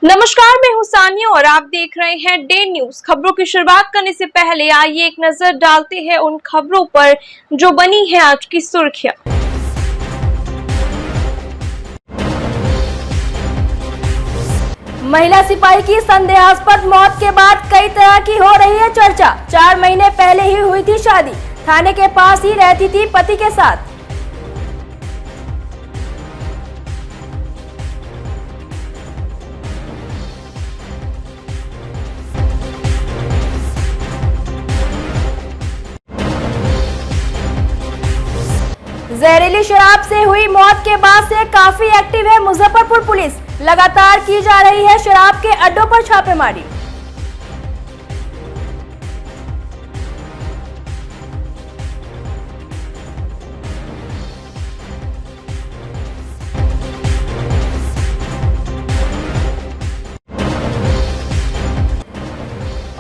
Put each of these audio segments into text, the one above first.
नमस्कार, मैं हूं सानिया और आप देख रहे हैं डे न्यूज। खबरों की शुरुआत करने से पहले आइए एक नजर डालते हैं उन खबरों पर जो बनी है आज की सुर्खियां। महिला सिपाही की संदेहास्पद मौत के बाद कई तरह की हो रही है चर्चा। 4 महीने पहले ही हुई थी शादी, थाने के पास ही रहती थी पति के साथ। जहरीली शराब से हुई मौत के बाद से काफी एक्टिव है मुजफ्फरपुर पुलिस। लगातार की जा रही है शराब के अड्डों पर छापेमारी।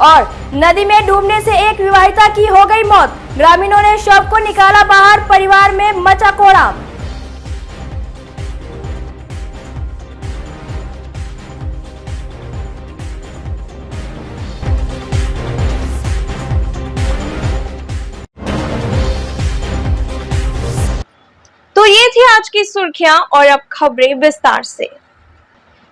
और नदी में डूबने से एक विवाहिता की हो गई मौत। ग्रामीणों ने शव को निकाला बाहर, परिवार में मचा कोहराम। तो ये थी आज की सुर्खियां और अब खबरें विस्तार से।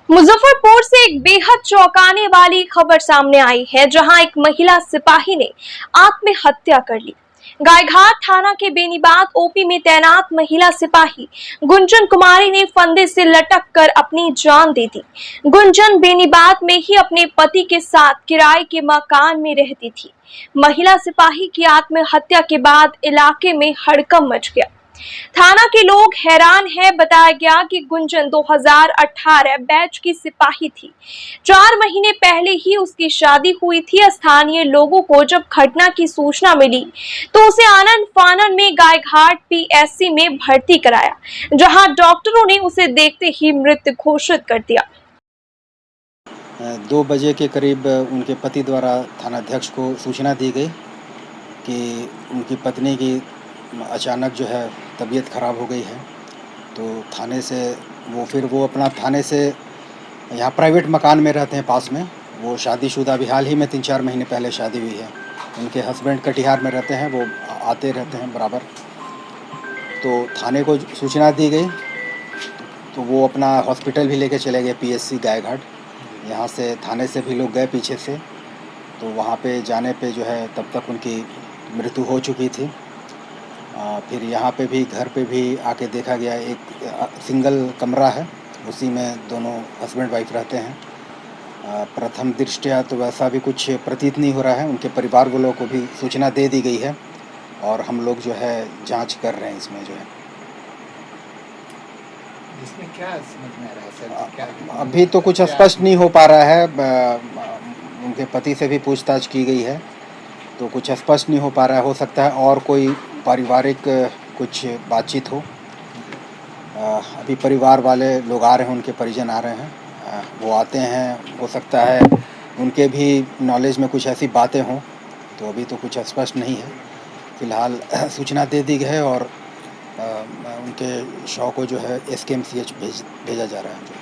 मुजफ्फरपुर से एक बेहद चौंकाने वाली खबर सामने आई है, जहां एक महिला सिपाही ने आत्महत्या कर ली। गायघाट थाना के बेनीबाद ओपी में तैनात महिला सिपाही गुंजन कुमारी ने फंदे से लटक कर अपनी जान दे दी। गुंजन बेनीबाद में ही अपने पति के साथ किराए के मकान में रहती थी। महिला सिपाही की आत्महत्या के बाद इलाके में हड़कंप मच गया। थाना के लोग हैरान हैं। बताया गया कि गुंजन 2018 बैच की सिपाही थी। 4 महीने पहले ही उसकी शादी हुई थी। स्थानीय लोगों को जब घटना की सूचना मिली तो उसे आनंद फानन में गायघाट पीएससी में भर्ती कराया, जहां डॉक्टरों ने उसे देखते ही मृत घोषित कर दिया। 2 बजे के करीब उनके पति द्वारा थानाध्यक्ष को सूचना दी गई कि उनकी पत्नी की अचानक जो है तबीयत ख़राब हो गई है। तो थाने से वो अपना थाने से यहाँ प्राइवेट मकान में रहते हैं पास में। वो शादीशुदा भी हाल ही में 3-4 महीने पहले शादी हुई है। उनके हस्बैंड कटिहार में रहते हैं, वो आते रहते हैं बराबर। तो थाने को सूचना दी गई तो वो अपना हॉस्पिटल भी लेके चले गए पीएससी गायघाट। यहाँ से थाने से भी लोग गए पीछे से, तो वहाँ पे जाने पे जो है तब तक उनकी मृत्यु हो चुकी थी। फिर यहाँ पे भी घर पे भी आके देखा गया, एक सिंगल कमरा है, उसी में दोनों हस्बैंड वाइफ रहते हैं। प्रथम दृष्टया तो वैसा भी कुछ प्रतीत नहीं हो रहा है। उनके परिवार वालों को भी सूचना दे दी गई है और हम लोग जो है जांच कर रहे हैं इसमें जो है। इसमें क्या समझ में आ रहा है सर? क्या अभी तो कुछ स्पष्ट नहीं हो पा रहा है। उनके पति से भी पूछताछ की गई है तो कुछ स्पष्ट नहीं हो पा रहा है। हो सकता है और कोई पारिवारिक कुछ बातचीत हो। अभी परिवार वाले लोग आ रहे हैं, उनके परिजन आ रहे हैं, वो आते हैं। हो सकता है उनके भी नॉलेज में कुछ ऐसी बातें हों, तो अभी तो कुछ स्पष्ट नहीं है। फ़िलहाल सूचना दे दी गई है और उनके शव को जो है एसकेएमसीएच भेजा जा रहा है।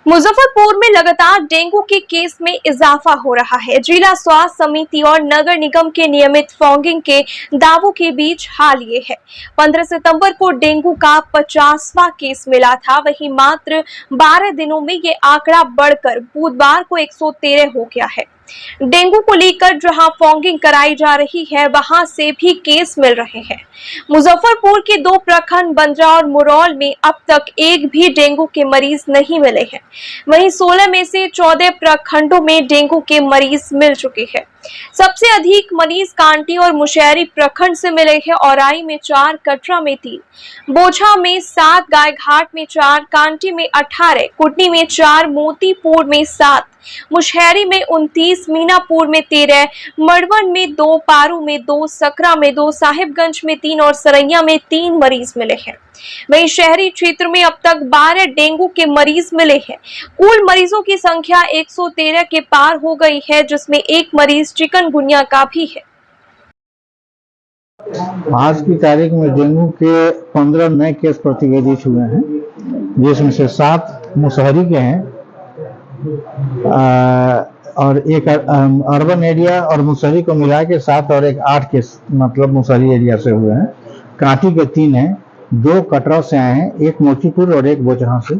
मुजफ्फरपुर में लगातार डेंगू के केस में इजाफा हो रहा है। जिला स्वास्थ्य समिति और नगर निगम के नियमित फॉगिंग के दावों के बीच हाल ये है। 15 सितंबर को डेंगू का 50वां केस मिला था। वहीं मात्र 12 दिनों में ये आंकड़ा बढ़कर बुधवार को 113 हो गया है। डेंगू को लेकर जहां फॉगिंग कराई जा रही है, वहां से भी केस मिल रहे हैं। मुजफ्फरपुर के 2 प्रखंड बंद्रा और मुरौल में अब तक एक भी डेंगू के मरीज नहीं मिले हैं। वहीं 16 में से 14 प्रखंडों में डेंगू के मरीज मिल चुके हैं। सबसे अधिक मरीज कांटी और मुशहरी प्रखंड से मिले हैं। औराई में 4, कटरा में 3, बोझा में 7, गायघाट में 4, कांटी में 18, कुटनी में 4, मोतीपुर में 7, मुशहरी में 29, मीनापुर में 13, मड़वन में 2, पारू में 2, सकरा में 2, साहिबगंज में 3 और सरैया में 3 मरीज मिले हैं। वहीं शहरी क्षेत्र में अब तक 12 डेंगू के मरीज मिले हैं। कुल मरीजों की संख्या 113 के पार हो गई है, जिसमें एक मरीज चिकनगुनिया का भी है। आज की तारीख में डेंगू के 15 नए केस प्रतिवेदित हुए हैं, जिसमें से 7 मुशहरी के हैं और एक अर्बन एरिया और मुसहरी को मिला के 7 और एक 8 केस मतलब मुसहरी एरिया से हुए हैं। कांटी के 3 हैं, 2 कटरा से आए हैं, एक मोतीपुर और एक बोचहा से।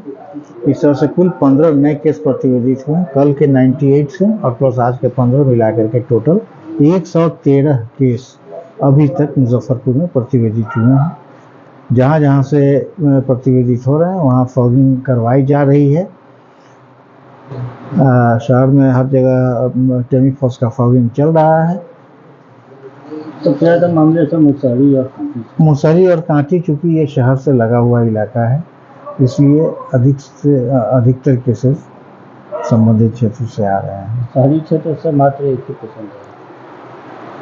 इस तरह से कुल 15 नए केस प्रतिवेदित हुए। कल के 98 से और प्लस आज के 15 मिलाकर के टोटल 113 केस अभी तक मुजफ्फरपुर में प्रतिवेदित हुए हैं। जहाँ जहाँ से प्रतिवेदित हो रहे हैं वहाँ फॉगिंग करवाई जा रही है। शहर में हर जगह टेमीफॉस का फॉगिंग चल रहा है। सबसे ज़्यादा मामले से मुसहरी और कांटी, चूँकि ये शहर से लगा हुआ इलाका है इसलिए अधिकतर केसेस संबंधित क्षेत्र से आ रहे हैं। शहरी क्षेत्र से मात्र 1 ही पेशेंट है।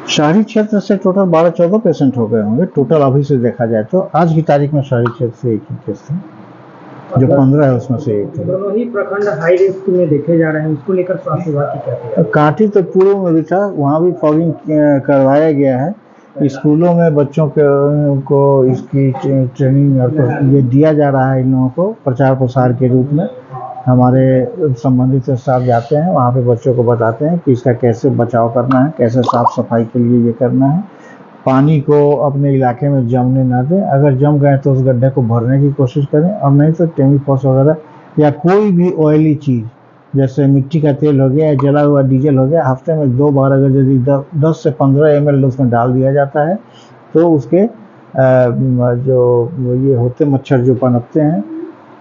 शहरी क्षेत्र से टोटल 12-14 पेशेंट हो गए होंगे टोटल अभी से देखा जाए तो। आज की तारीख में शहरी क्षेत्र से 1 ही केस था, जो 15 है उसमें से 1 है। दोनों ही प्रखंड हाई रिस्क में देखे जा रहे हैं, इसको लेकर स्वास्थ्य विभाग की क्या तैयारी? कांटी तो पूर्व में भी था, वहाँ भी फॉगिंग करवाया गया है। स्कूलों में बच्चों को इसकी ट्रेनिंग और ये दिया जा रहा है। इन लोगों को प्रचार प्रसार के रूप में हमारे संबंधित स्टाफ जाते हैं, वहाँ पे बच्चों को बताते हैं कि इसका कैसे बचाव करना है, कैसे साफ सफाई के लिए ये करना है। पानी को अपने इलाके में जमने ना दें, अगर जम गए तो उस गड्ढे को भरने की कोशिश करें, और नहीं तो टेमीफॉस वगैरह या कोई भी ऑयली चीज़ जैसे मिट्टी का तेल हो गया या जला हुआ डीजल हो गया, हफ्ते में 2 बार अगर यदि 10 से 15 ml उसमें डाल दिया जाता है तो उसके जो ये होते मच्छर जो पनपते हैं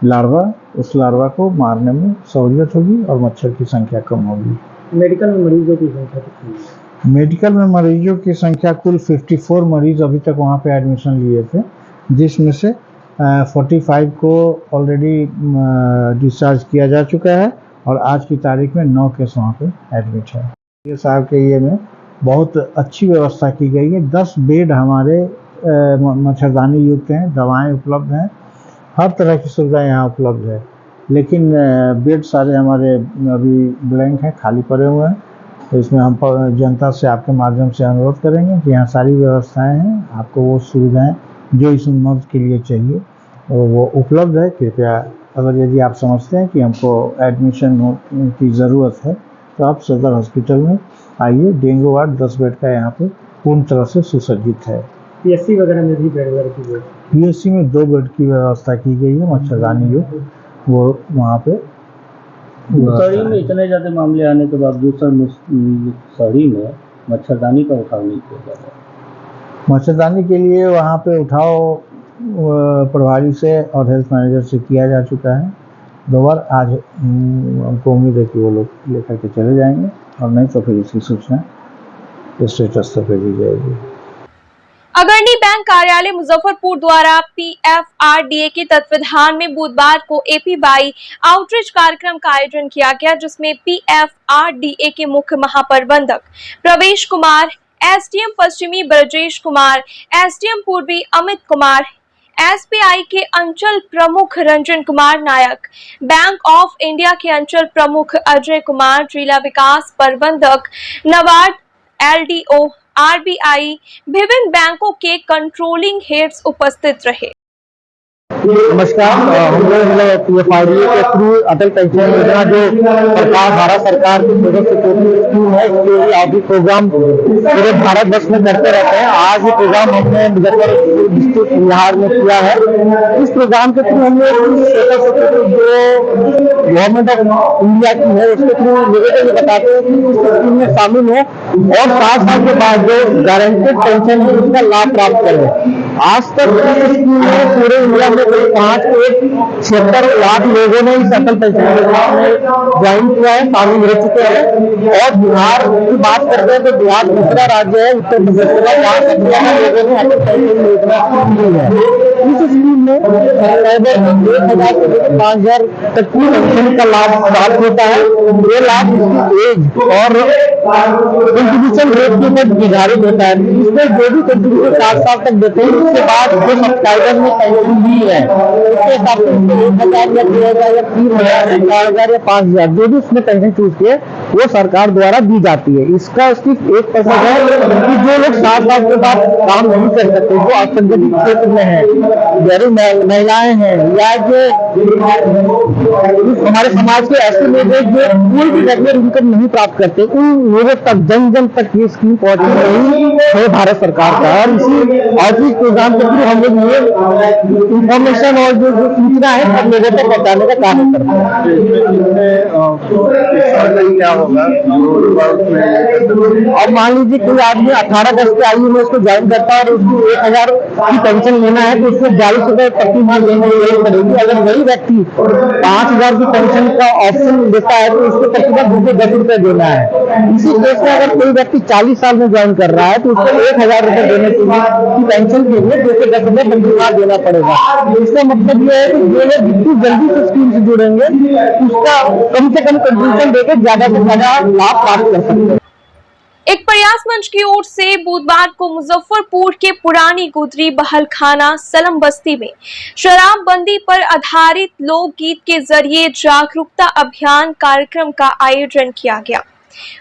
लार्वा, उस लार्वा को मारने में सहूलियत होगी और मच्छर की संख्या कम होगी। मेडिकल में मरीजों की संख्या कितनी है? मेडिकल में मरीजों की संख्या कुल 54 मरीज अभी तक वहाँ पे एडमिशन लिए थे, जिसमें से 45 को ऑलरेडी डिस्चार्ज किया जा चुका है और आज की तारीख में 9 केस वहाँ पे एडमिट है। ये साहब के ये में बहुत अच्छी व्यवस्था की गई है। 10 बेड हमारे मच्छरदानी युक्त हैं, दवाएं उपलब्ध हैं, हर तरह की सुविधा यहाँ उपलब्ध है। लेकिन बेड सारे हमारे अभी ब्लैंक हैं, खाली पड़े हुए हैं। तो इसमें हम जनता से आपके माध्यम से अनुरोध करेंगे कि यहाँ सारी व्यवस्थाएं हैं, आपको वो सुविधाएं जो इस मर्ज के लिए चाहिए वो उपलब्ध है। कृपया अगर यदि आप समझते हैं कि हमको एडमिशन की ज़रूरत है तो आप सदर हॉस्पिटल में आइए। डेंगू वार्ड 10 बेड का यहाँ पे पूर्ण तरह से सुसज्जित है। पीएससी वगैरह में भी बेड वगैरह की व्यवस्था? पीएससी में 2 बेड की व्यवस्था की गई है, मच्छरदानी युक्त, वो वहाँ पे। मुसहरी में इतने ज़्यादा मामले आने के बावजूद सर मुसहरी में मच्छरदानी का उठाव नहीं किया जा रहा? मच्छरदानी के लिए वहाँ पे उठाव प्रभारी से और हेल्थ मैनेजर से किया जा चुका है 2 बार। आज हमको उम्मीद है कि वो लोग लेकर के चले जाएंगे, और नहीं तो फिर इसकी सूचना स्टेटस तक भेजी जाएगी। अग्रणी बैंक कार्यालय मुजफ्फरपुर द्वारा PFRDA के तत्वाधान में बुधवार को APY आउटरीच कार्यक्रम का आयोजन किया गया, जिसमें PFRDA के मुख्य महाप्रबंधक प्रवेश कुमार, SDM पश्चिमी ब्रजेश कुमार, SDM पूर्वी अमित कुमार, SBI के अंचल प्रमुख Ranjan Kumar Nayak, bank of India के अंचल प्रमुख अजय कुमार, जिला विकास प्रबंधक नवाड, LDO RBI, विभिन्न बैंकों के कंट्रोलिंग हेड्स उपस्थित रहे। नमस्कार, हम लोग PFRDA के थ्रू अटल पेंशन योजना जो सरकार भारत सरकार की तरफ से स्कीम है, इसके लिए अभी प्रोग्राम पूरे भारत वर्ष में करते रहते हैं। आज ये प्रोग्राम हमने मुजफ्फरपुर डिस्ट्रिक्ट बिहार में किया है। इस प्रोग्राम के थ्रू हमने जो गवर्नमेंट ऑफ इंडिया की है उसके थ्रू लोगों को ये बताते हैं कि इस स्कीम में शामिल हो और 7 साल के बाद जो गारंटेड पेंशन है उसका लाभ प्राप्त करें। आज तक स्कीम में पूरे इंडिया में 5.76 लाख लोगों ने इस अटल पेंशन योजना में ज्वाइन किया है, शामिल हो चुके हैं। और बिहार की बात करते हैं तो बिहार दूसरा राज्य है उत्तर प्रदेश के बाद जहाँ तक लोगों ने अटल पेंशन योजना ली है। इस स्कीम में 1,000 से 5,000 तक की पेंशन का लाभ प्राप्त होता है। ये लाभ एज और कंट्रीब्यूशन रेट के ऊपर निर्धारित होता है। इसमें जो भी कंट्रीब्यूशन 7 साल तक देते हैं उसके बाद जो सब्सक्राइबर ने पेंशन ली है उसके हिसाब से 1,000 या 2,000 या 3,000 या 4,000 या 5,000 जो भी उसने पेंशन चूज किए वो सरकार द्वारा दी जाती है। इसका सिर्फ 1% है कि जो लोग 7 साल के बाद काम नहीं कर सकते, जो असंगठित क्षेत्र में है, गरीब महिलाएं हैं या जो हमारे समाज के ऐसे लोग हैं जो कोई भी रेगुलर इनकम नहीं प्राप्त करते, उन लोगों तक जन जन तक ये स्कीम पहुंची रही है भारत सरकार का। और इसी आउटरीच प्रोग्राम के थ्रू हम लोग ये इंफॉर्मेशन और जो सूचना है सब लोगों तक पहुंचाने का कार्य करते हैं। क्या होगा अब मान लीजिए कोई आदमी 18 वर्ष की आयु में उसको ज्वाइन करता है और उसको 1000 की पेंशन लेना है तो उसको 42 रुपए प्रति माह देने की पड़ेगी। अगर वही व्यक्ति 5000 की पेंशन का ऑप्शन लेता है तो उसको प्रतिमाह 210 रुपए देना है। इसी केस में अगर कोई व्यक्ति 40 साल में ज्वाइन कर रहा है तो उसको 1000 रुपए देने के लिए पेंशन के लिए 210 रुपए प्रति माह देना पड़ेगा। इसका मतलब यह है कि जो लोग जितनी जल्दी से स्कीम से जुड़ेंगे उसका कम से कम कंट्रीब्यूशन देकर ज्यादा से ज्यादा लाभ प्राप्त कर सकते हैं। एक प्रयास मंच की ओर से बुधवार को मुजफ्फरपुर के पुरानी गुदरी बहलखाना सलम बस्ती में शराबबंदी पर आधारित लोकगीत के जरिए जागरूकता अभियान कार्यक्रम का आयोजन किया गया।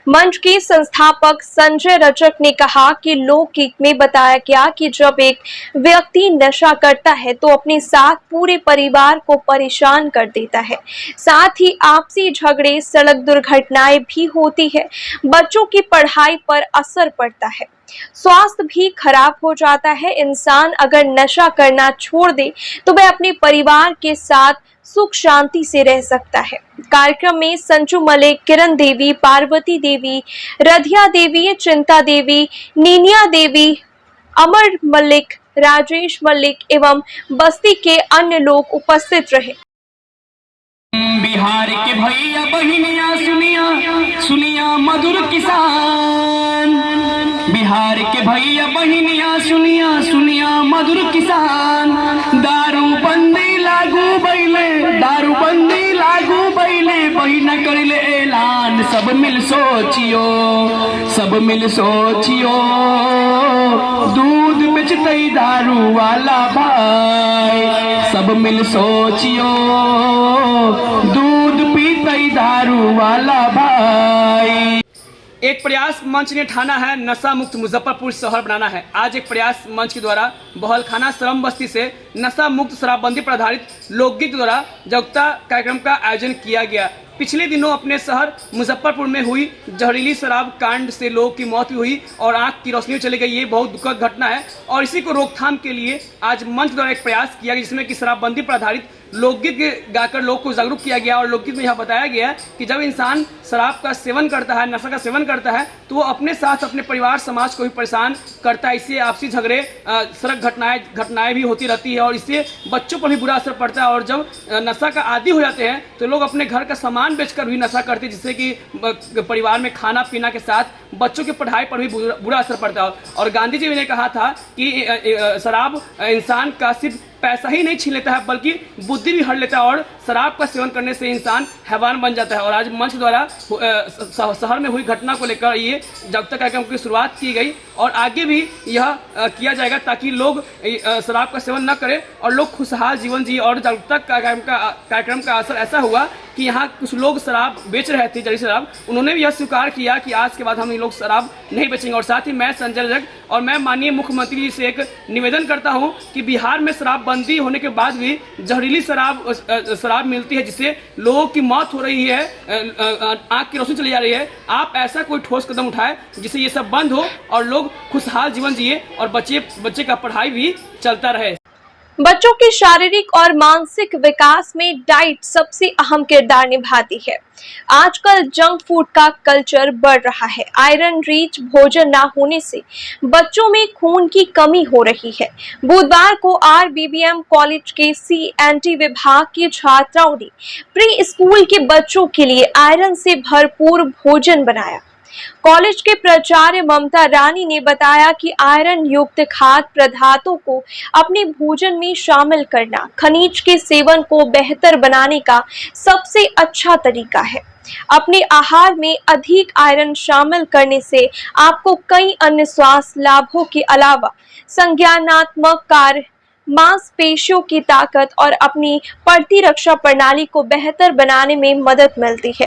मंच के संस्थापक संजय रजक ने कहा कि लोकगीत में बताया गया कि जब एक व्यक्ति नशा करता है तो अपने साथ पूरे परिवार को परेशान कर देता है, साथ ही आपसी झगड़े, सड़क दुर्घटनाएं भी होती है, बच्चों की पढ़ाई पर असर पड़ता है, स्वास्थ्य भी खराब हो जाता है। इंसान अगर नशा करना छोड़ दे तो वह अपने परिवार के साथ सुख शांति से रह सकता है। कार्यक्रम में संजू मलिक, किरण देवी, पार्वती देवी, रधिया देवी, चिंता देवी, नीनिया देवी, अमर मलिक, राजेश मलिक एवं बस्ती के अन्य लोग उपस्थित रहे। बिहार के भैया बहिनिया सुनिया सुनिया मधुर किसान, बिहार के भैया बहिनिया सुनिया सुनिया मधुर किसान, दारू बंदी लागू बैले, दारू बंदी लागू बैले, बहिना करिले ऐलान, सब मिल सोचियो, सब मिल सोचियो, दूध बेचते दारू वाला भाई, सब मिल सोचियो, दूध पीते दारू वाला भाई। एक प्रयास मंच ने ठाना है नशा मुक्त मुजफ्फरपुर शहर बनाना है। आज एक प्रयास मंच के द्वारा बहलखाना सलम बस्ती से नशा मुक्त शराबबंदी पर आधारित लोकगीत द्वारा जागरूकता कार्यक्रम का आयोजन किया गया। पिछले दिनों अपने शहर मुजफ्फरपुर में हुई जहरीली शराब कांड से लोगों की मौत हुई और आंख की रोशनी चली गई। ये बहुत दुखद घटना है और इसी को रोकथाम के लिए आज मंच द्वारा एक प्रयास किया गया जिसमें कि शराबबंदी पर आधारित लोकगीत गाकर लोग को जागरूक किया गया। और लोकगीत में यह बताया गया है कि जब इंसान शराब का सेवन करता है, नशा का सेवन करता है, तो वो अपने साथ अपने परिवार समाज को भी परेशान करता है। इससे आपसी झगड़े, सड़क घटनाएं भी होती रहती है और इससे बच्चों पर भी बुरा असर पड़ता है। और जब नशा का आदी हो जाते हैं तो लोग अपने घर का सामान बेचकर भी नशा करते हैं, जिससे कि परिवार में खाना पीना के साथ बच्चों की पढ़ाई पर भी बुरा असर पड़ता है। और गांधी जी ने कहा था कि शराब इंसान का सिर्फ पैसा ही नहीं छीन लेता है बल्कि बुद्धि भी हर लेता है और शराब का सेवन करने से इंसान हैवान बन जाता है। और आज मंच द्वारा शहर में हुई घटना को लेकर ये जागरूकता कार्यक्रम की शुरुआत की गई और आगे भी यह किया जाएगा ताकि लोग शराब का सेवन न करें और लोग खुशहाल जीवन जिए। और जागरूकता कार्यक्रम का असर ऐसा हुआ कि यहाँ कुछ लोग शराब बेच रहे थे, जहरीली शराब, उन्होंने भी यह स्वीकार किया कि आज के बाद हम लोग शराब नहीं बेचेंगे। और साथ ही मैं संजय रजक और मैं माननीय मुख्यमंत्री जी से एक निवेदन करता हूँ कि बिहार में शराबबंदी होने के बाद भी जहरीली शराब मिलती है जिससे लोगों की मौत हो रही है, आंख की रोशनी चली जा रही है। आप ऐसा कोई ठोस कदम उठाएं जिससे ये सब बंद हो और लोग खुशहाल जीवन जिए और बच्चे का पढ़ाई भी चलता रहे। बच्चों के शारीरिक और मानसिक विकास में डाइट सबसे अहम किरदार निभाती है। आजकल जंक फूड का कल्चर बढ़ रहा है। आयरन रिच भोजन ना होने से बच्चों में खून की कमी हो रही है। बुधवार को RBBM कॉलेज के CNT विभाग की छात्राओं ने प्री स्कूल के बच्चों के लिए आयरन से भरपूर भोजन बनाया। कॉलेज के प्राचार्य ममता रानी ने बताया कि आयरन युक्त खाद्य पदार्थों को अपने भोजन में शामिल करना खनिज के सेवन को बेहतर बनाने का सबसे अच्छा तरीका है। अपने आहार में अधिक आयरन शामिल करने से आपको कई अन्य स्वास्थ्य लाभों के अलावा संज्ञानात्मक कार्य, मांसपेशियों की ताकत और अपनी प्रतिरक्षा प्रणाली को बेहतर बनाने में मदद मिलती है।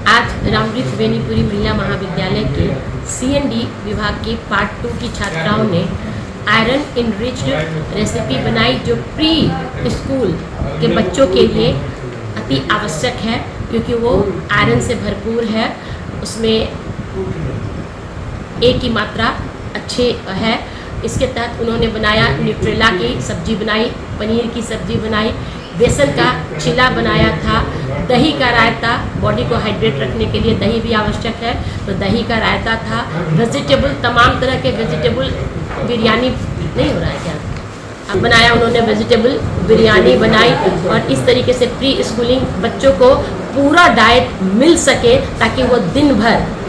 आज रामृत बेनीपुरी महिला महाविद्यालय के CND विभाग के पार्ट 2 की छात्राओं ने आयरन इनरिच्ड रेसिपी बनाई जो प्री स्कूल के बच्चों के लिए अति आवश्यक है, क्योंकि वो आयरन से भरपूर है। उसमें ए की मात्रा अच्छी है। इसके तहत उन्होंने बनाया न्यूट्रेला की सब्जी बनाई, पनीर की सब्जी बनाई, बेसन का चिला बनाया था, दही का रायता, बॉडी को हाइड्रेट रखने के लिए दही भी आवश्यक है, तो दही का रायता था। वेजिटेबल, तमाम तरह के वेजिटेबल बिरयानी नहीं हो रहा है क्या, अब बनाया उन्होंने, वेजिटेबल बिरयानी बनाई। और इस तरीके से प्री स्कूलिंग बच्चों को पूरा डाइट मिल सके ताकि वो दिन भर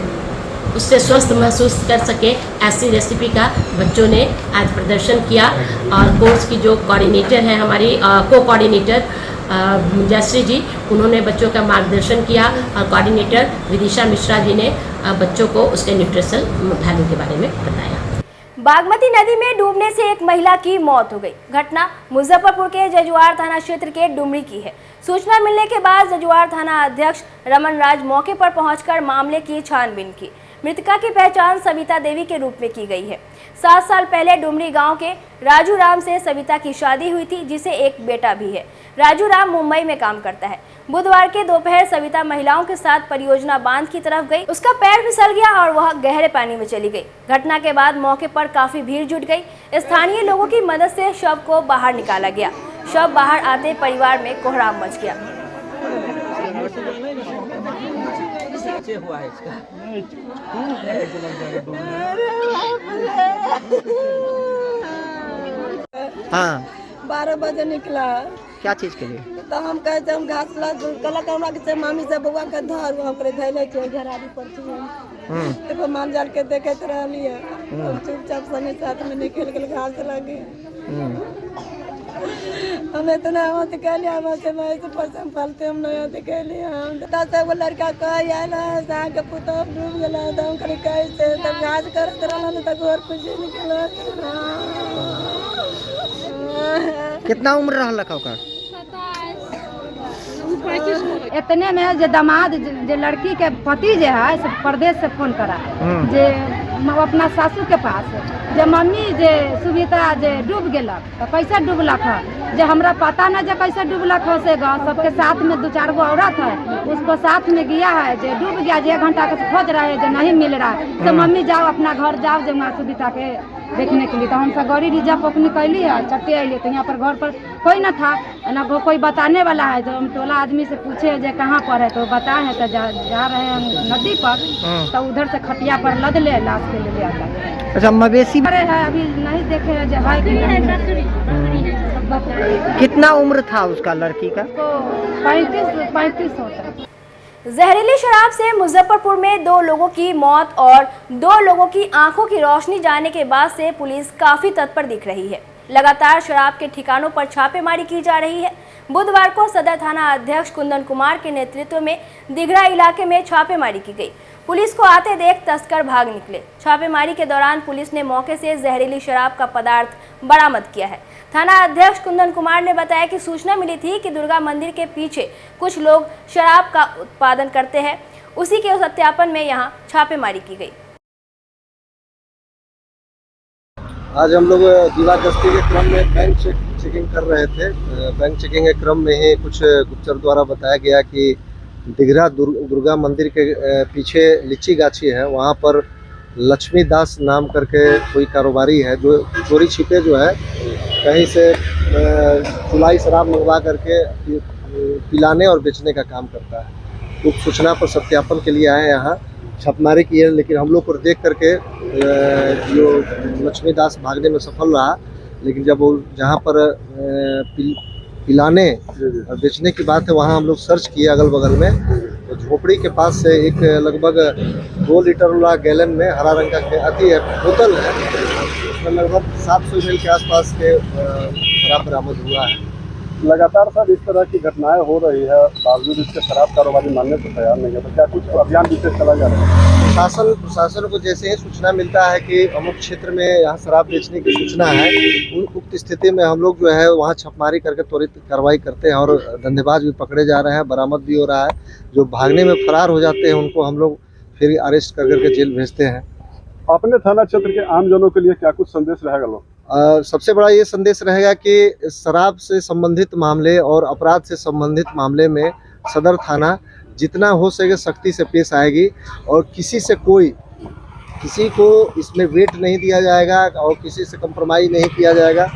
उससे स्वस्थ महसूस कर सके, ऐसी रेसिपी का बच्चों ने आज प्रदर्शन किया। और कोर्स की जो कोऑर्डिनेटर है हमारी को कोऑर्डिनेटर जयश्री जी, उन्होंने बच्चों का मार्गदर्शन किया और कोऑर्डिनेटर विदिशा मिश्रा जी ने बच्चों को उसके न्यूट्रिशनल वैल्यू के बारे में बताया। बागमती नदी में डूबने से एक महिला की मौत हो गई। घटना मुजफ्फरपुर के जजुआर थाना क्षेत्र के डुमरी की है। सूचना मिलने के बाद जजुआर थाना अध्यक्ष रमन राज मौके पर पहुंचकर मामले की छानबीन की। मृतका की पहचान सविता देवी के रूप में की गई है। 7 साल पहले डुमरी गांव के राजू राम से सविता की शादी हुई थी, जिसे एक बेटा भी है। राजू राम मुंबई में काम करता है। बुधवार के दोपहर सविता महिलाओं के साथ परियोजना बांध की तरफ गई। उसका पैर फिसल गया और वह गहरे पानी में चली गई। घटना के बाद मौके पर काफी भीड़ जुट गई। स्थानीय लोगों की मदद से शव को बाहर निकाला गया। शव बाहर आते परिवार में कोहराम मच गया। हाँ 12 बजे निकला। क्या चीज के लिए? तो हम कहते हम घास ला कलक हमरा के मामी से बउआ के धर हम करे धैले के घराड़ी पर छी। तो मान जाल के देखत रहली है। चुपचाप सने साथ में निकल के घास लगे। हमें तो ना मत कहलिए, हम से मैं से पसंद फलते हम नहीं होते कहलिए। हम तो सब लड़का कह आला सा के पुतो डूब गेला तो हम करे कैसे तब घास करत रहला तो घर कुछ निकला। कितना उम्र रहल ओकर? इतने में जे दामाद जे लड़की के पति जे है से प्रदेश से फोन करा जे अपना सासू के पास जे मम्मी जे सुविता जे डूब गेलक तो कैसे डूबलक है, जे हमरा पता न जे कैसे डूबलक हो से सबके साथ में 2-4 गो औरत है, उसको साथ में गया है जे डूब गया, जे 1 घंटा के खोज रहा है, जो नहीं मिल रहा है। तो मम्मी जाओ अपना घर जाओ जे माँ सुविता के देखने के लिए। तो हम सब गाड़ी रिजर्व अपनी कैली है, चट्टे अलिए तो यहाँ पर घर पर कोई न था, ना कोई बताने वाला है। तो हम टोला आदमी से पूछे जे कहाँ पर है, तो बताए हैं तो जा रहे हैं नदी पर। तो उधर से खटिया पर लद ले लाश के लिए आता है। अच्छा, मवेशी है अभी नहीं देखे है जो है कि नहीं। कितना उम्र था उसका लड़की का? 35 होता है। जहरीली शराब से मुजफ्फरपुर में 2 लोगों की मौत और 2 लोगों की आंखों की रोशनी जाने के बाद से पुलिस काफी तत्पर दिख रही है। लगातार शराब के ठिकानों पर छापेमारी की जा रही है। बुधवार को सदर थाना अध्यक्ष कुंदन कुमार के नेतृत्व में दिघरा इलाके में छापेमारी की गई। पुलिस को आते देख तस्कर भाग निकले। छापेमारी के दौरान पुलिस ने मौके से जहरीली शराब का पदार्थ बरामद किया है। थाना अध्यक्ष कुंदन कुमार ने बताया कि सूचना मिली थी कि दुर्गा मंदिर के पीछे कुछ लोग शराब का उत्पादन करते हैं। उसी के सत्यापन में यहां छापेमारी की गई। आज हम लोग दीवार गश्ती के क्रम में बैंक चेकिंग कर रहे थे। बैंक चेकिंग के क्रम में ही कुछ गुप्तचर द्वारा बताया गया कि दिघरा दुर्गा मंदिर के पीछे लीची गाछी है, वहाँ पर लक्ष्मी दास नाम करके कोई कारोबारी है जो चोरी छिपे जो है कहीं से चुलाई शराब मंगवा करके पिलाने और बेचने का काम करता है। उस सूचना पर सत्यापन के लिए आए यहाँ, छापेमारी की है। लेकिन हम लोग को देख करके जो लक्ष्मी दास भागने में सफल रहा, लेकिन जब वो जहाँ पर पिलाने और बेचने की बात है वहाँ हम लोग सर्च किए अगल बगल में, तो झोपड़ी के पास से एक लगभग 2 लीटर वाला गैलन में हरा रंग का बोतल है, उसमें लगभग 700 ml के आसपास के शराब बरामद हुआ है। लगातार सर इस तरह की घटनाएं हो रही है, बावजूद इसके शराब कारोबारी मानने को तैयार नहीं है, तो क्या कुछ अभियान विशेष चला जा रहा है? प्रशासन को जैसे ही सूचना मिलता है कि अमुक क्षेत्र में यहाँ शराब बेचने की सूचना है, उक्त स्थिति में हम लोग जो है वहाँ छापेमारी करके त्वरित कार्रवाई करते हैं और धंधेबाज भी पकड़े जा रहे हैं, बरामद भी हो रहा है। जो भागने में फरार हो जाते हैं उनको हम लोग फिर अरेस्ट कर करके जेल भेजते हैं। अपने थाना क्षेत्र के आम जनों के लिए क्या कुछ संदेश रहेगा लोग? सबसे बड़ा ये संदेश रहेगा कि शराब से संबंधित मामले और अपराध से संबंधित मामले में सदर थाना जितना हो सके सख्ती से पेश आएगी और किसी को इसमें वेट नहीं दिया जाएगा और किसी से कंप्रोमाइज नहीं किया जाएगा।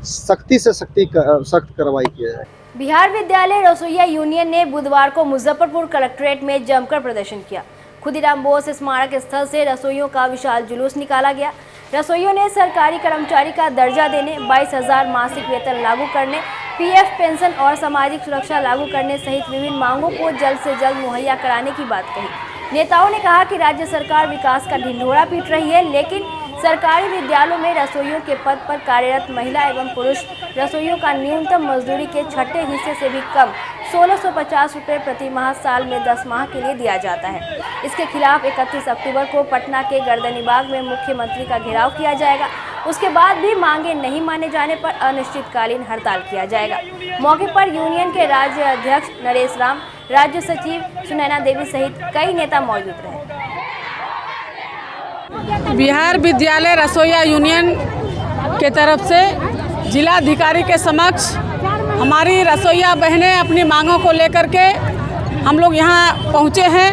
सख्ती से सख्त कार्रवाई किया जाएगा। बिहार विद्यालय रसोइया यूनियन ने बुधवार को मुजफ्फरपुर कलेक्ट्रेट में जमकर प्रदर्शन किया। खुदीराम बोस स्मारक स्थल से रसोइयों का विशाल जुलूस निकाला गया। रसोइयों ने सरकारी कर्मचारी का दर्जा देने, 22,000 मासिक वेतन लागू करने, पीएफ पेंशन और सामाजिक सुरक्षा लागू करने सहित विभिन्न मांगों को जल्द से जल्द मुहैया कराने की बात कही। नेताओं ने कहा कि राज्य सरकार विकास का ढिंढोरा पीट रही है, लेकिन सरकारी विद्यालयों में रसोइयों के पद पर कार्यरत महिला एवं पुरुष रसोइयों का न्यूनतम मजदूरी के छठे हिस्से से भी कम 1650 रुपये प्रति माह साल में 10 माह के लिए दिया जाता है। इसके खिलाफ 31 अक्टूबर को पटना के गर्दनीबाग में मुख्यमंत्री का घेराव किया जाएगा। उसके बाद भी मांगे नहीं माने जाने पर अनिश्चितकालीन हड़ताल किया जाएगा। मौके पर यूनियन के राज्य अध्यक्ष नरेश राम, राज्य सचिव सुनैना देवी सहित कई नेता मौजूद रहे। बिहार विद्यालय रसोइया यूनियन के तरफ से जिलाधिकारी के समक्ष हमारी रसोइया बहनें अपनी मांगों को लेकर के हम लोग यहाँ पहुँचे हैं।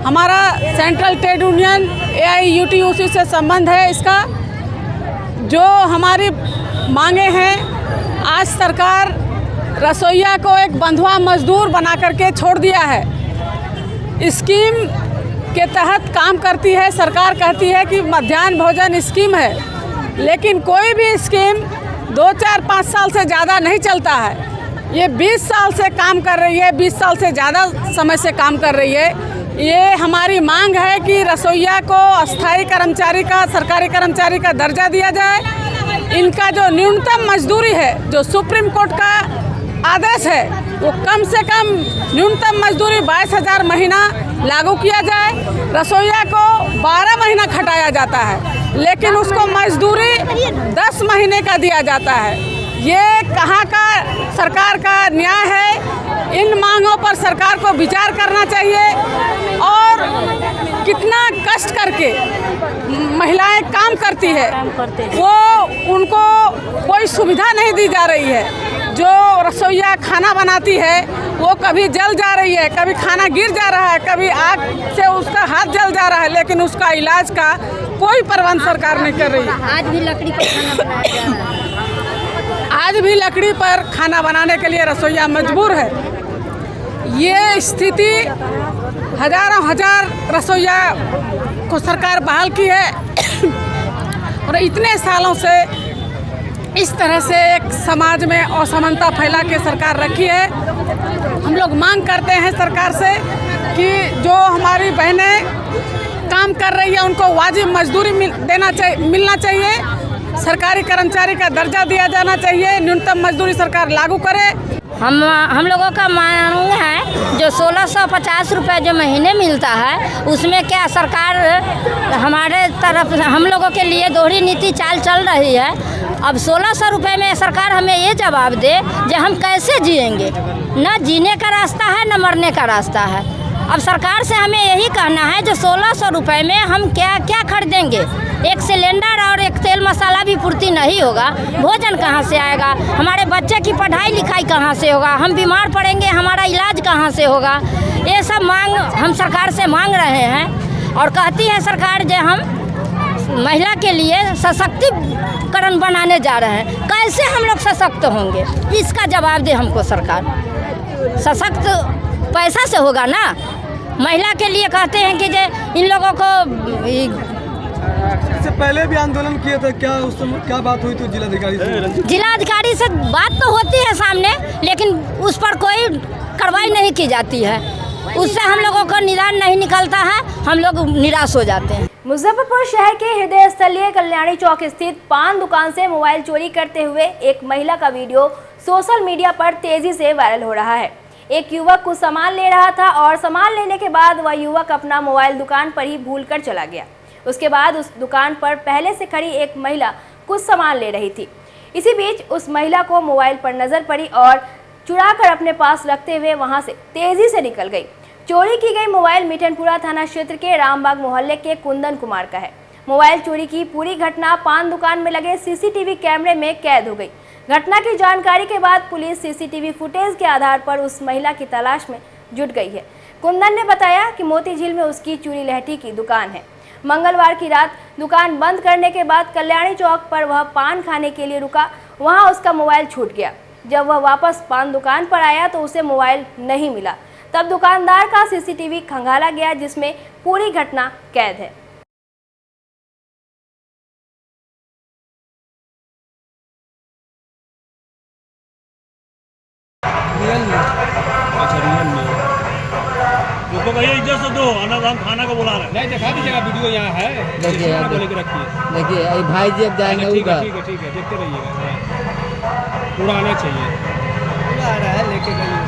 हमारा सेंट्रल ट्रेड यूनियन AIUTUC से संबंध है इसका। जो हमारी मांगे हैं, आज सरकार रसोइया को एक बंधुआ मजदूर बना करके छोड़ दिया है। स्कीम के तहत काम करती है। सरकार कहती है कि मध्याह्न भोजन स्कीम है, लेकिन कोई भी स्कीम 2, 4, 5 साल से ज़्यादा नहीं चलता है। ये 20 साल से काम कर रही है, 20 साल से ज़्यादा समय से काम कर रही है। ये हमारी मांग है कि रसोइया को अस्थाई कर्मचारी का, सरकारी कर्मचारी का दर्जा दिया जाए। इनका जो न्यूनतम मजदूरी है, जो सुप्रीम कोर्ट का आदेश है, वो कम से कम न्यूनतम मजदूरी 22,000 महीना लागू किया जाए। रसोइया को 12 महीना खटाया जाता है, लेकिन उसको मजदूरी 10 महीने का दिया जाता है। ये कहाँ का सरकार का न्याय है? इन मांगों पर सरकार को विचार करना चाहिए। और कितना कष्ट करके महिलाएं काम करती है, वो उनको कोई सुविधा नहीं दी जा रही है। जो रसोइया खाना बनाती है वो कभी जल जा रही है, कभी खाना गिर जा रहा है, कभी आग से उसका हाथ जल जा रहा है, लेकिन उसका इलाज का कोई प्रबंध सरकार नहीं कर रही है। आज भी लकड़ी पर खाना बनाया जा रहा है। आज भी लकड़ी पर खाना बनाने के लिए रसोइया मजबूर है। ये स्थिति हजारों हजार रसोइया को सरकार बहाल की है और इतने सालों से इस तरह से एक समाज में असमानता फैला के सरकार रखी है। हम लोग मांग करते हैं सरकार से कि जो हमारी बहनें काम कर रही है उनको वाजिब मजदूरी मिलना चाहिए। सरकारी कर्मचारी का दर्जा दिया जाना चाहिए। न्यूनतम मजदूरी सरकार लागू करे। हम लोगों का मांग है जो 1650 रुपये जो महीने मिलता है, उसमें क्या सरकार हमारे तरफ हम लोगों के लिए दोहरी नीति चाल चल रही है। अब 1600 रुपये में सरकार हमें ये जवाब दे कि हम कैसे जिएंगे। न जीने का रास्ता है, न मरने का रास्ता है। अब सरकार से हमें यही कहना है जो 1600 रुपये में हम क्या क्या खरीदेंगे। एक सिलेंडर और एक तेल मसाला भी पूर्ति नहीं होगा, भोजन कहाँ से आएगा, हमारे बच्चे की पढ़ाई लिखाई कहाँ से होगा, हम बीमार पड़ेंगे, हमारा इलाज कहाँ से होगा। ये सब मांग हम सरकार से मांग रहे हैं और कहती है सरकार जो हम महिला के लिए सशक्तिकरण बनाने जा रहे हैं। कैसे हम लोग सशक्त होंगे, इसका जवाब दे हमको सरकार। सशक्त पैसा से होगा ना। महिला के लिए कहते हैं कि इन लोगों को इससे पहले भी आंदोलन किए थे, क्या उस समय क्या बात हुई थी जिलाधिकारी से? जिलाधिकारी से बात तो होती है सामने, लेकिन उस पर कोई कार्रवाई नहीं की जाती है। उससे हम लोगों का निदान नहीं निकलता है, हम लोग निराश हो जाते हैं। मुजफ्फरपुर शहर के हृदय स्थलीय कल्याणी चौक स्थित पान दुकान से मोबाइल चोरी करते हुए एक महिला का वीडियो सोशल मीडिया पर तेजी से वायरल हो रहा है। एक युवक कुछ सामान ले रहा था और सामान लेने के बाद वह युवक अपना मोबाइल दुकान पर ही भूलकर चला गया। उसके बाद उस दुकान पर पहले से खड़ी एक महिला कुछ सामान ले रही थी। इसी बीच उस महिला को मोबाइल पर नजर पड़ी और चुराकर अपने पास रखते हुए वहां से तेजी से निकल गई। चोरी की गई मोबाइल मिठनपुरा थाना क्षेत्र के रामबाग मोहल्ले के कुंदन कुमार का है। मोबाइल चोरी की पूरी घटना पान दुकान में लगे सीसीटीवी कैमरे में कैद हो गई। घटना की जानकारी के बाद पुलिस सीसीटीवी फुटेज के आधार पर उस महिला की तलाश में जुट गई है। कुंदन ने बताया कि मोती झील में उसकी चूड़ी लहठी की दुकान है। मंगलवार की रात दुकान बंद करने के बाद कल्याणी चौक पर वह पान खाने के लिए रुका, वहां उसका मोबाइल छूट गया। जब वह वापस पान दुकान पर आया तो उसे मोबाइल नहीं मिला। तब दुकानदार का सीसीटीवी खंगाला गया जिसमें पूरी घटना कैद है। तो भैया इज्जत से दो, अनादान खाना को बुला रहे नहीं, दिखा दीजिएगा, वीडियो यहाँ है। देखिए खाना बोले के रखिए। देखिए अभी भाई जी अब जाएंगे उधर। ठीक है, देखते रहिएगा। पूरा आना चाहिए। पूरा आ रहा है, लेके जाइए।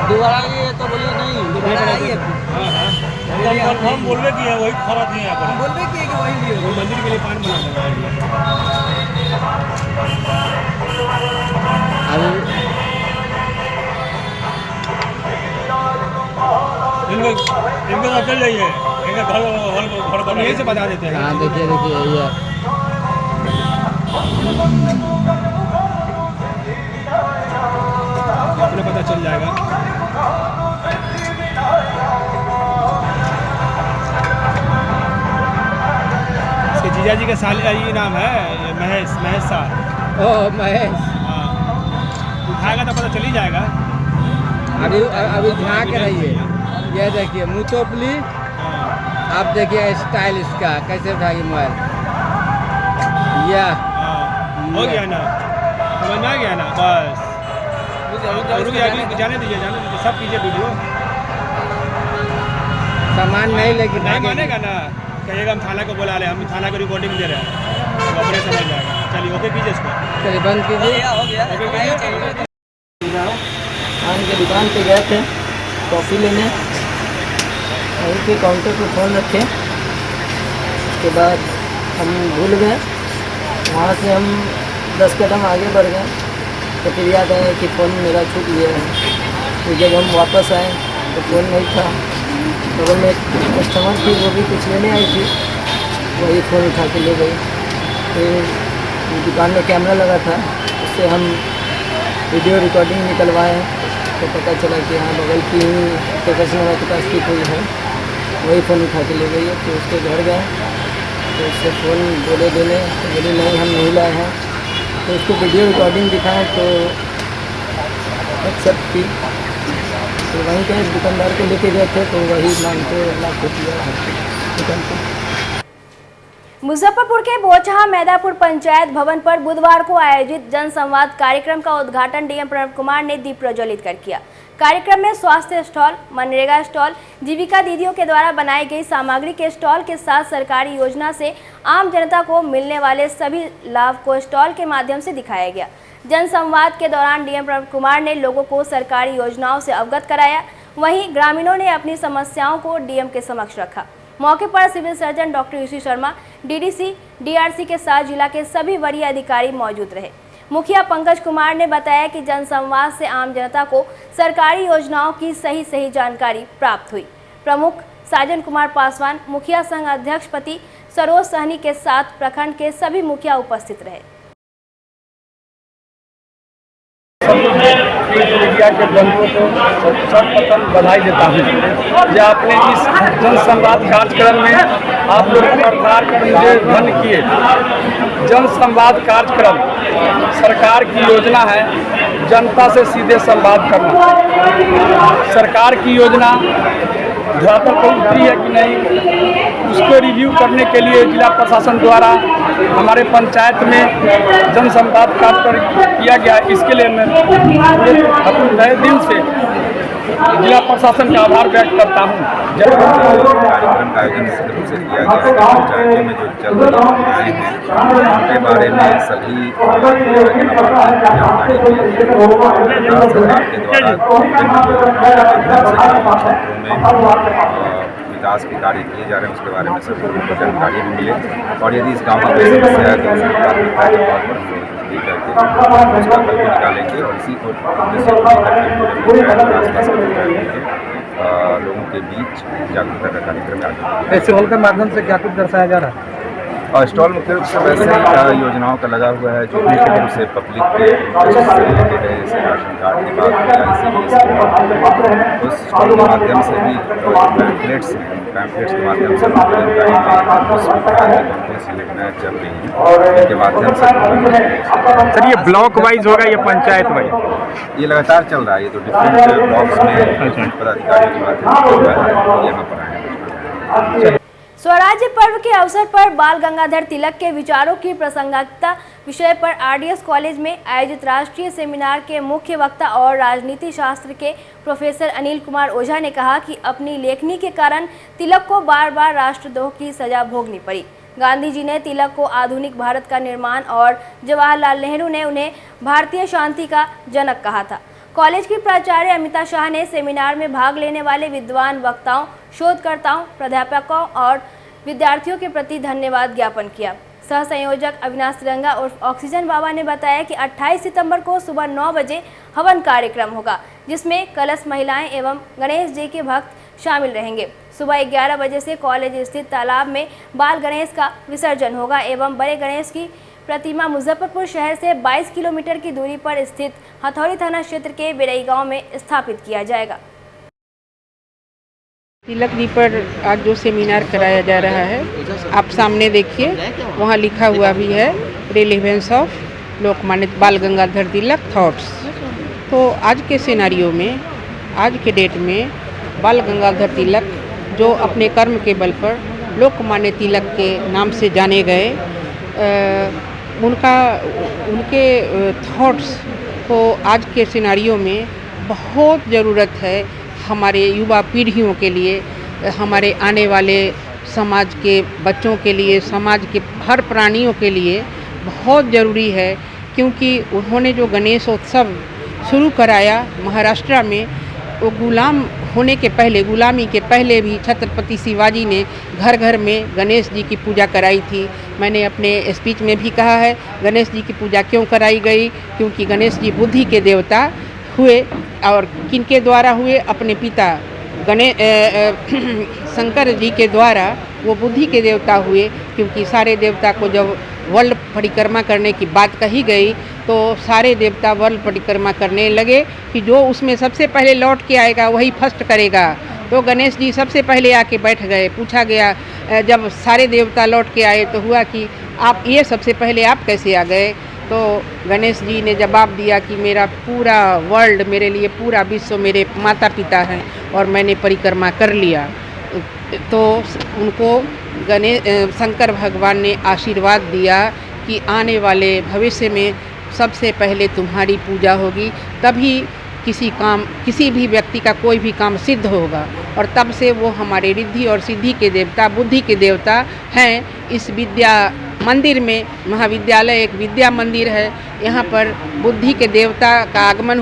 दोबारा आइए तो बोलिए नहीं, दोबारा आइए। हाँ, हम बोलबे किए वही खराब नहीं है। बोलबे किए कि वही लिए, वो मंदिर के लिए पान बना इनको चल जाइए, इनका घर बना यही से बता देते हैं। हाँ देखिए ये अपने पता चल जाएगा। इसके जीजा जी का साल ये नाम है महेश साहब। ओ महेश। हाँ, उठाएगा तो पता चल ही जाएगा। अभी ध्यान के रहिए। ये देखिए मुतोपली, आप देखिए स्टाइल इसका कैसे उठाएगी मोबाइल। हो गया ना, समझ में आ गया ना। बस रुक जाइए, जाने दीजिए, सब कीजिए वीडियो। सामान नहीं लेकिन नहीं मानेगा ना, कहिएगा हम थाना को बुला रहे हैं, हम थाना को रिकॉर्डिंग दे रहे हैं, तो अपने समझ जाएगा। चलिए ओके कीजिए इसको। चलिए बंद कीजिए। ओके कीजिए। पान की दुकान पे गए थे कॉफ़ी लेने, वहीं पे काउंटर पे फ़ोन रखे। उसके बाद हम भूल गए, वहाँ से हम 10 कदम आगे बढ़ गए तो फिर याद आया कि फ़ोन मेरा छूट गया है। तो जब हम वापस आए तो फ़ोन नहीं था। बगल में एक कस्टमर थी, वो भी कुछ लेने आई थी, वही फ़ोन उठा के ले गई। फिर दुकान में कैमरा लगा था, उससे हम वीडियो रिकॉर्डिंग निकलवाए तो पता चला कि हाँ बगल की प्रोफेशनल के पास की कोई है, वही फ़ोन उठा के ले गई है। तो उसके घर गए तो उससे फ़ोन बोले देने, तो बोले नहीं हम नहीं लाए हैं। तो उसको वीडियो रिकॉर्डिंग दिखाएं तो एक्सेप्ट की। तो वहीं के दुकानदार को लेके गए थे तो वही मांगते लाख रुपया दुकान पर। मुजफ्फरपुर के बोचहा मैदापुर पंचायत भवन पर बुधवार को आयोजित जन संवाद कार्यक्रम का उद्घाटन डीएम प्रणव कुमार ने दीप प्रज्वलित कर किया। कार्यक्रम में स्वास्थ्य स्टॉल, मनरेगा स्टॉल, जीविका दीदियों के द्वारा बनाई गई सामग्री के स्टॉल के साथ सरकारी योजना से आम जनता को मिलने वाले सभी लाभ को स्टॉल के माध्यम से दिखाया गया। जन संवाद के दौरान डीएम प्रणव कुमार ने लोगों को सरकारी योजनाओं से अवगत कराया। वहीं ग्रामीणों ने अपनी समस्याओं को डीएम के समक्ष रखा। मौके पर civil surgeon doctor UC Sharma, DDC, DRC के साथ जिला के सभी वरीय अधिकारी मौजूद रहे। मुखिया पंकज कुमार ने बताया कि जनसंवाद से आम जनता को सरकारी योजनाओं की सही जानकारी प्राप्त हुई। प्रमुख साजन कुमार पासवान, मुखिया संघ अध्यक्ष पति सरोज सहनी के साथ प्रखंड के सभी मुखिया उपस्थित रहे। मीडिया के बंधुओं को सर्वप्रथम बधाई देता हूँ जो आपने इस जन संवाद कार्यक्रम में आप लोग प्रचार कर मुझे धन्य किए। जन संवाद कार्यक्रम सरकार की योजना है जनता से सीधे संवाद करना। सरकार की योजना धरातल पर उतरी है कि नहीं, उसको रिव्यू करने के लिए जिला प्रशासन द्वारा हमारे पंचायत में जन संवाद कार्यक्रम किया गया। इसके लिए मैं अपने तहे दिल से जिला प्रशासन का आभार व्यक्त करता हूँ। कार्यक्रम का आयोजन इस तरह से किया गया है पंचायतों में जो चल रही योजनाएं हैं उनके बारे में सभी विकास के कार्य किए जा रहे हैं उसके बारे में सभी को जानकारी भी मिले और यदि इस गाँव में कोई समस्या है तो उसकी प्राथमिकता के तौर पर उसका कल भी निकालेंगे और इसी को आसपास लोगों के बीच जागरूकता का कार्यक्रम आयोजित ऐसे हॉल के माध्यम से क्या कुछ दर्शाया जा रहा है? और स्टॉल मुख्य रूप से वैसे योजनाओं का लगा हुआ है जो मुख्य रूप से पब्लिक के से रिलेटेड है, जैसे राशन कार्ड की बात उस स्टॉल के माध्यम से भी पैम्फलेट्स के माध्यम से योजनाएँ चल रही हैं, इनके माध्यम से। सर, ये ब्लॉक वाइज होगा या पंचायत वाइज? ये लगातार चल रहा है, ये तो डिफरेंट ब्लॉक्स में पदाधिकारियों के माध्यम से चल रहा है, यहाँ पर आए। स्वराज्य पर्व के अवसर पर बाल गंगाधर तिलक के विचारों की प्रासंगिकता विषय पर आरडीएस कॉलेज में आयोजित राष्ट्रीय सेमिनार के मुख्य वक्ता और राजनीति शास्त्र के प्रोफेसर अनिल कुमार ओझा ने कहा कि अपनी लेखनी के कारण तिलक को बार बार राष्ट्रद्रोह की सजा भोगनी पड़ी। गांधी जी ने तिलक को आधुनिक भारत का निर्माण और जवाहरलाल नेहरू ने उन्हें भारतीय शांति का जनक कहा था। कॉलेज की प्राचार्य अमिता शाह ने सेमिनार में भाग लेने वाले विद्वान वक्ताओं, शोधकर्ताओं, प्राध्यापकों और विद्यार्थियों के प्रति धन्यवाद ज्ञापन किया। सह संयोजक अविनाश तिरंगा उर्फ ऑक्सीजन बाबा ने बताया कि 28 सितंबर को सुबह 9 बजे हवन कार्यक्रम होगा, जिसमें कलश महिलाएं एवं गणेश जी के भक्त शामिल रहेंगे। सुबह 11 बजे से कॉलेज स्थित तालाब में बाल गणेश का विसर्जन होगा एवं बड़े गणेश की प्रतिमा मुजफ्फरपुर शहर से 22 किलोमीटर की दूरी पर स्थित हथौड़ी थाना क्षेत्र के बेरई गांव में स्थापित किया जाएगा। तिलक जी पर आज जो सेमिनार कराया जा रहा है, आप सामने देखिए, वहाँ लिखा हुआ भी है रिलेवेंस ऑफ लोकमान्य बाल गंगाधर तिलक थॉट्स। तो आज के सिनेरियो में, आज के डेट में बाल गंगाधर तिलक जो अपने कर्म के बल पर लोकमान्य तिलक के नाम से जाने गए, उनके थॉट्स को आज के सिनेरियो में बहुत ज़रूरत है। हमारे युवा पीढ़ियों के लिए, हमारे आने वाले समाज के बच्चों के लिए, समाज के हर प्राणियों के लिए बहुत ज़रूरी है, क्योंकि उन्होंने जो गणेशोत्सव शुरू कराया महाराष्ट्र में, वो गुलामी के पहले भी छत्रपति शिवाजी ने घर घर में गणेश जी की पूजा कराई थी। मैंने अपने स्पीच में भी कहा है, गणेश जी की पूजा क्यों कराई गई, क्योंकि गणेश जी बुद्धि के देवता हुए, और किनके द्वारा हुए, अपने पिता शंकर जी के द्वारा वो बुद्धि के देवता हुए। क्योंकि सारे देवता को जब वर्ल्ड परिक्रमा करने की बात कही गई, तो सारे देवता वर्ल्ड परिक्रमा करने लगे कि जो उसमें सबसे पहले लौट के आएगा वही फर्स्ट करेगा। तो गणेश जी सबसे पहले आके बैठ गए। पूछा गया, जब सारे देवता लौट के आए तो हुआ कि आप ये सबसे पहले आप कैसे आ गए? तो गणेश जी ने जवाब दिया कि मेरा पूरा वर्ल्ड, मेरे लिए पूरा विश्व मेरे माता पिता हैं और मैंने परिक्रमा कर लिया। तो उनको शंकर भगवान ने आशीर्वाद दिया कि आने वाले भविष्य में सबसे पहले तुम्हारी पूजा होगी, तभी किसी भी व्यक्ति का कोई भी काम सिद्ध होगा। और तब से वो हमारे रिद्धि और सिद्धि के देवता, बुद्धि के देवता हैं। इस विद्या मंदिर में, महाविद्यालय एक विद्या मंदिर है, यहाँ पर बुद्धि के देवता का आगमन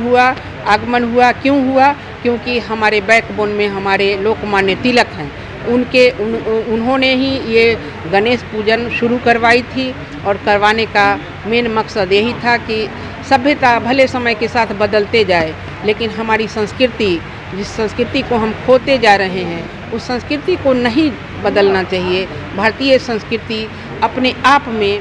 हुआ। क्यों हुआ? क्योंकि हमारे बैकबोन में हमारे लोकमान्य तिलक हैं। उन्होंने ही ये गणेश पूजन शुरू करवाई थी, और करवाने का मेन मकसद यही था कि सभ्यता भले समय के साथ बदलते जाए, लेकिन हमारी संस्कृति, जिस संस्कृति को हम खोते जा रहे हैं, उस संस्कृति को नहीं बदलना चाहिए। भारतीय संस्कृति अपने आप में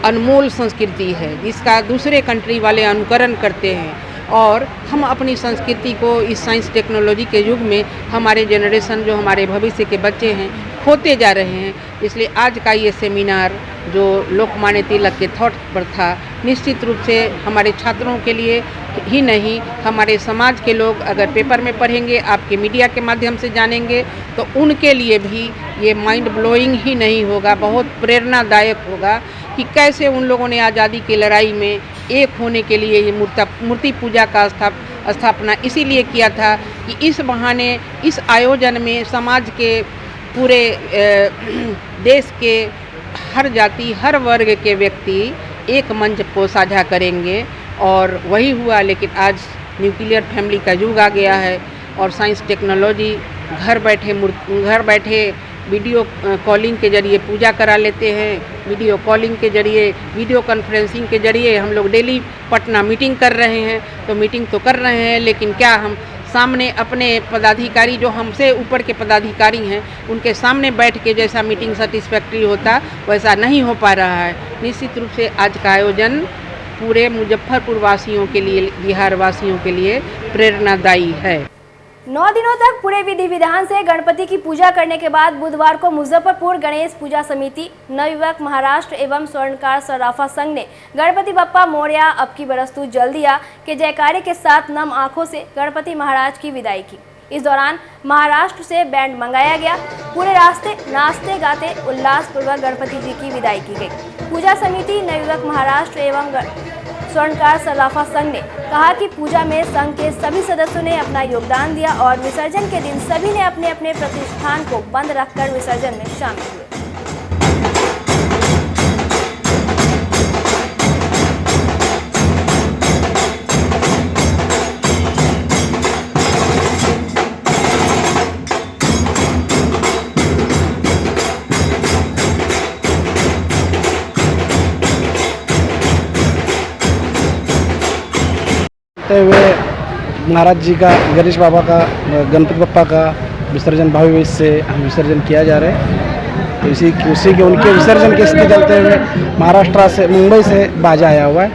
अनमोल संस्कृति है, जिसका दूसरे कंट्री वाले अनुकरण करते हैं। और हम अपनी संस्कृति को इस साइंस टेक्नोलॉजी के युग में हमारे जनरेशन, जो हमारे भविष्य के बच्चे हैं, खोते जा रहे हैं। इसलिए आज का ये सेमिनार जो लोकमान्य तिलक के थॉट पर था, निश्चित रूप से हमारे छात्रों के लिए ही नहीं, हमारे समाज के लोग अगर पेपर में पढ़ेंगे, आपके मीडिया के माध्यम से जानेंगे, तो उनके लिए भी ये माइंड ब्लोइंग ही नहीं होगा, बहुत प्रेरणादायक होगा कि कैसे उन लोगों ने आज़ादी की लड़ाई में एक होने के लिए ये मूर्ति पूजा का स्थापना इसीलिए किया था कि इस बहाने, इस आयोजन में समाज के पूरे देश के हर जाति, हर वर्ग के व्यक्ति एक मंच को साझा करेंगे। और वही हुआ। लेकिन आज न्यूक्लियर फैमिली का युग आ गया है, और साइंस टेक्नोलॉजी घर बैठे वीडियो कॉलिंग के जरिए पूजा करा लेते हैं। वीडियो कॉलिंग के जरिए, वीडियो कॉन्फ्रेंसिंग के जरिए हम लोग डेली पटना मीटिंग कर रहे हैं। तो मीटिंग तो कर रहे हैं, लेकिन क्या हम सामने अपने पदाधिकारी जो हमसे ऊपर के पदाधिकारी हैं उनके सामने बैठ के जैसा मीटिंग सेटिस्फैक्ट्री होता वैसा नहीं हो पा रहा है। निश्चित रूप से आज का आयोजन पूरे मुजफ्फरपुर वासियों के लिए, बिहार वासियों के लिए प्रेरणादायी है। 9 दिनों तक पूरे विधि विधान से गणपति की पूजा करने के बाद बुधवार को मुजफ्फरपुर गणेश पूजा समिति, नवयुवक महाराष्ट्र एवं स्वर्णकार सराफा संघ ने गणपति बप्पा मोरया अब की बरस्तु जल्दिया के जयकारे के साथ नम आंखों से गणपति महाराज की विदाई की। इस दौरान महाराष्ट्र से बैंड मंगाया गया। पूरे रास्ते नाचते गाते उल्लासपूर्वक गणपति जी की विदाई की गई। पूजा समिति, नवयुवक महाराष्ट्र एवं स्वर्णकार सराफा संघ ने कहा कि पूजा में संघ के सभी सदस्यों ने अपना योगदान दिया और विसर्जन के दिन सभी ने अपने अपने प्रतिष्ठान को बंद रखकर विसर्जन में शामिल हुए। हुए महाराज जी का, गणेश बाबा का, गणपति बप्पा का विसर्जन भावी वेश से हम विसर्जन किया जा रहा है। तो उसी के उनके विसर्जन के स्थिति चलते हुए महाराष्ट्र से, मुंबई से बाजा आया हुआ है।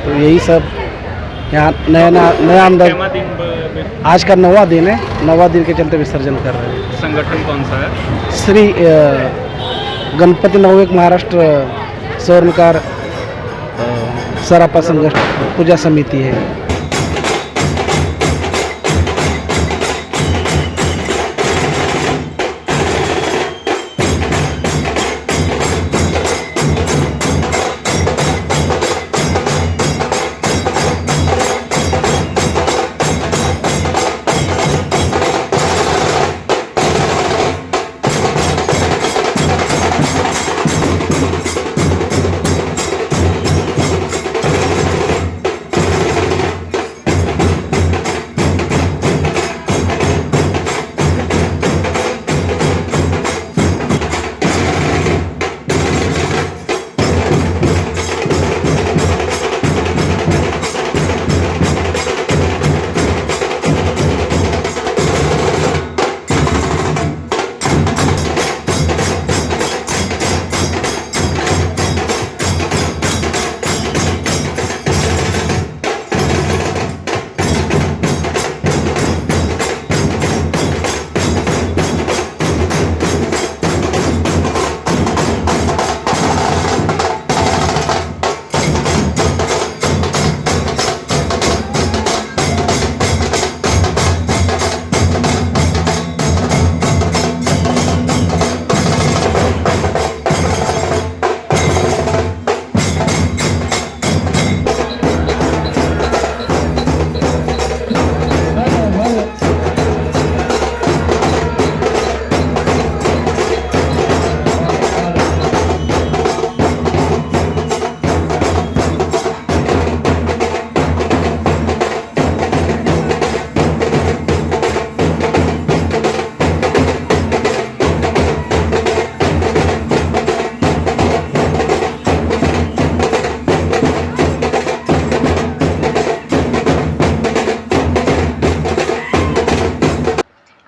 तो यही सब यहाँ नया अंदर आज का 9वां दिन है। 9वां दिन के चलते विसर्जन कर रहे हैं। संगठन कौन सा है? श्री गणपति नवयुवक महाराष्ट्र स्वर्णकार सराफा संघ पूजा समिति है।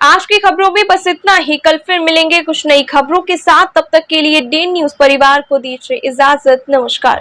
आज की खबरों में बस इतना ही। कल फिर मिलेंगे कुछ नई खबरों के साथ। तब तक के लिए डे न्यूज परिवार को दीजिए इजाजत। नमस्कार।